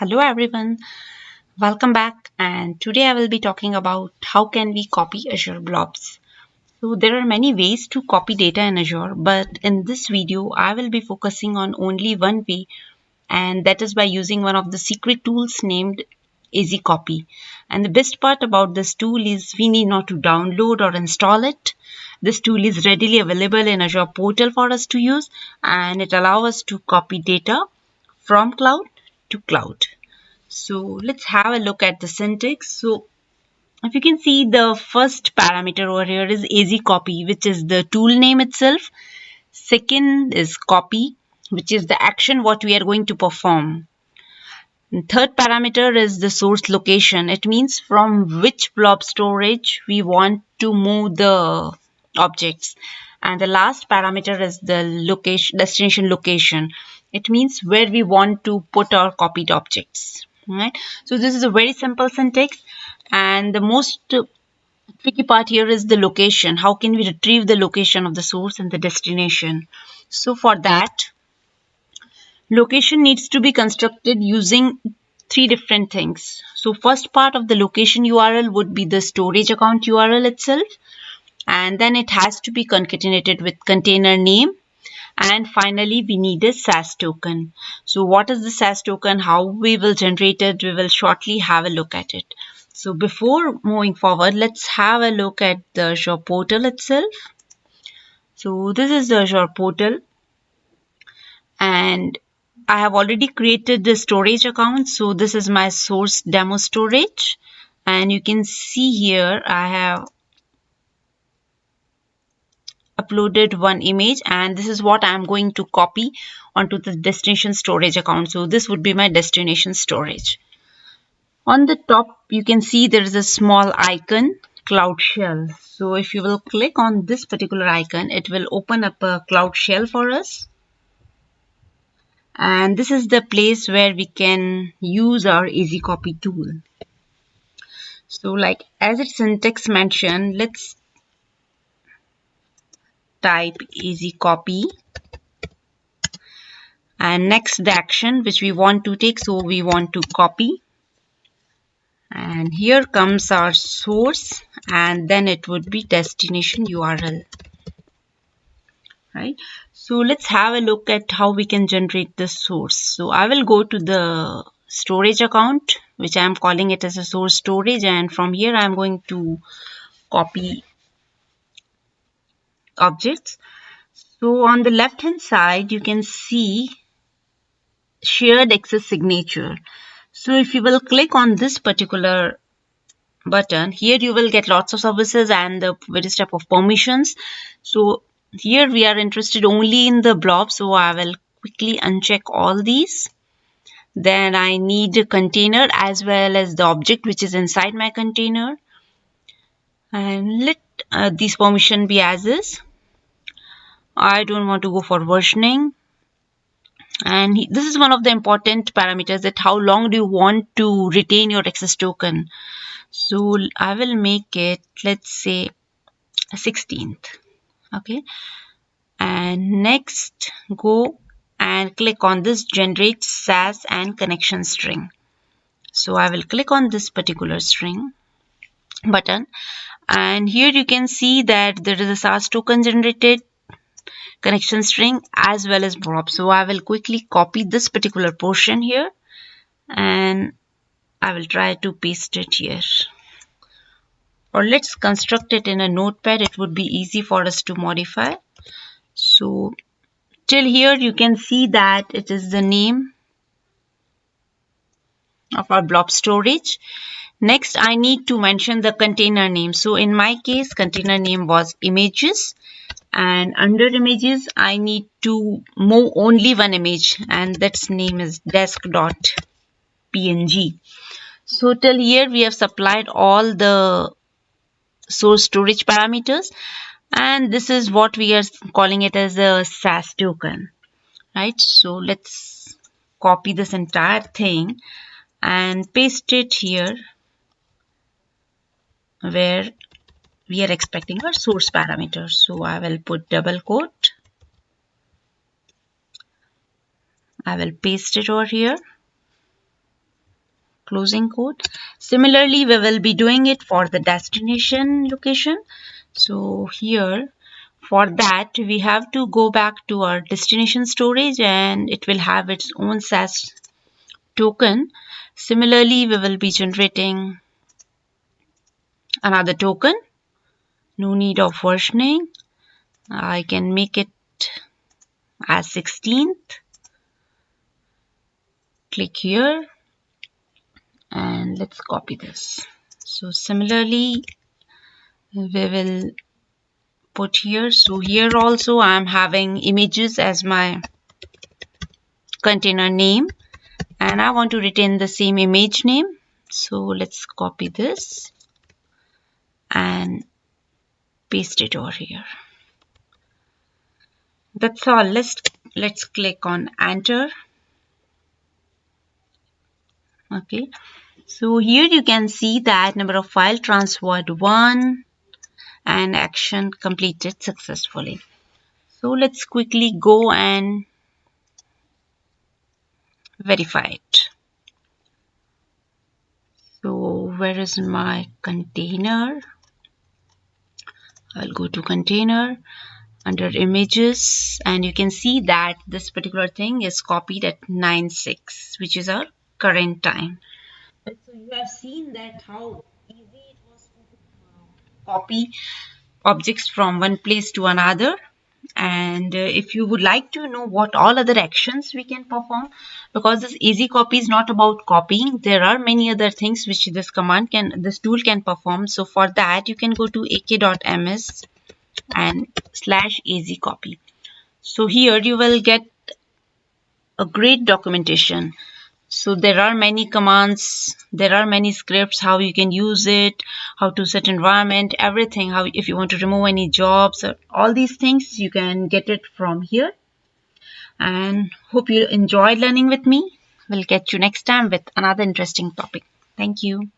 Hello everyone, welcome back, and today I will be talking about how can we copy Azure blobs. So there are many ways to copy data in Azure, but in this video I will be focusing on only one way, and that is by using one of the secret tools named EasyCopy. And the best part about this tool is we need not to download or install it. This tool is readily available in Azure portal for us to use, and it allows us to copy data from cloud to cloud. So let's have a look at the syntax. So if you can see, the first parameter over here is EasyCopy, which is the tool name itself. Second is copy, which is the action what we are going to perform. And third parameter is the source location. It means from which blob storage we want to move the objects. And the last parameter is the location, destination location. It means where we want to put our copied objects. Right? So this is a very simple syntax, and the most tricky part here is the location. How can we retrieve the location of the source and the destination? So for that, location needs to be constructed using three different things. So first part of the location URL would be the storage account URL itself, and then it has to be concatenated with container name, and finally we need a SAS token. So what is the SAS token, how we will generate it, we will shortly have a look at it. So before moving forward, let's have a look at the Azure portal itself. So this is the Azure portal, and I have already created the storage account. So this is my source demo storage, and you can see here I have uploaded one image, and this is what I'm going to copy onto the destination storage account. So this would be my destination storage. On the top you can see there is a small icon, Cloud Shell. So if you will click on this particular icon, it will open up a Cloud Shell for us. And this is the place where we can use our EasyCopy tool. So like as its syntax mentioned, let's type EasyCopy, and next the action which we want to take, so we want to copy, and here comes our source, and then it would be destination URL, right? So let's have a look at how we can generate the source. So I will go to the storage account, which I am calling it as a source storage, and from here I am going to copy objects. So on the left hand side you can see shared access signature. So if you will click on this particular button, here you will get lots of services and the various type of permissions. So here we are interested only in the blob, so I will quickly uncheck all these. Then I need a container as well as the object which is inside my container, and let these permission be as is. I don't want to go for versioning. And this is one of the important parameters, that how long do you want to retain your access token. So I will make it, let's say, 16th. Okay, and next go and click on this generate SAS and connection string. So I will click on this particular string button, and here you can see that there is a SAS token generated, connection string as well as blob. So I will quickly copy this particular portion here, and I will try to paste it here. Or let's construct it in a notepad, it would be easy for us to modify. So till here you can see that it is the name of our blob storage. Next I need to mention the container name. So in my case container name was images, and under images I need to move only one image, and that's name is desk.png. So till here we have supplied all the source storage parameters, and this is what we are calling it as a SAS token, right? So let's copy this entire thing and paste it here where we are expecting our source parameters. So I will put double quote, I will paste it over here, closing quote. Similarly, we will be doing it for the destination location. So here, for that, we have to go back to our destination storage, and it will have its own SAS token. Similarly, we will be generating another token. No need of versioning. I can make it as 16th. Click here and let's copy this. So similarly, we will put here. So here also I'm having images as my container name, and I want to retain the same image name. So let's copy this and paste it over here. That's all. Let's click on enter. Okay, so here you can see that number of file transferred 1 and action completed successfully. So let's quickly go and verify it. So where is my container? I'll go to container under images, and you can see that this particular thing is copied at 9:06, which is our current time. So you have seen that how easy it was to copy objects from one place to another. And if you would like to know what all other actions we can perform, because this easy copy is not about copying, there are many other things which this tool can perform. So for that you can go to ak.ms and /easy copy. So here you will get a great documentation. So there are many commands, there are many scripts, how you can use it, how to set environment, everything, how if you want to remove any jobs, all these things you can get it from here. And hope you enjoyed learning with me. We'll catch you next time with another interesting topic. Thank you.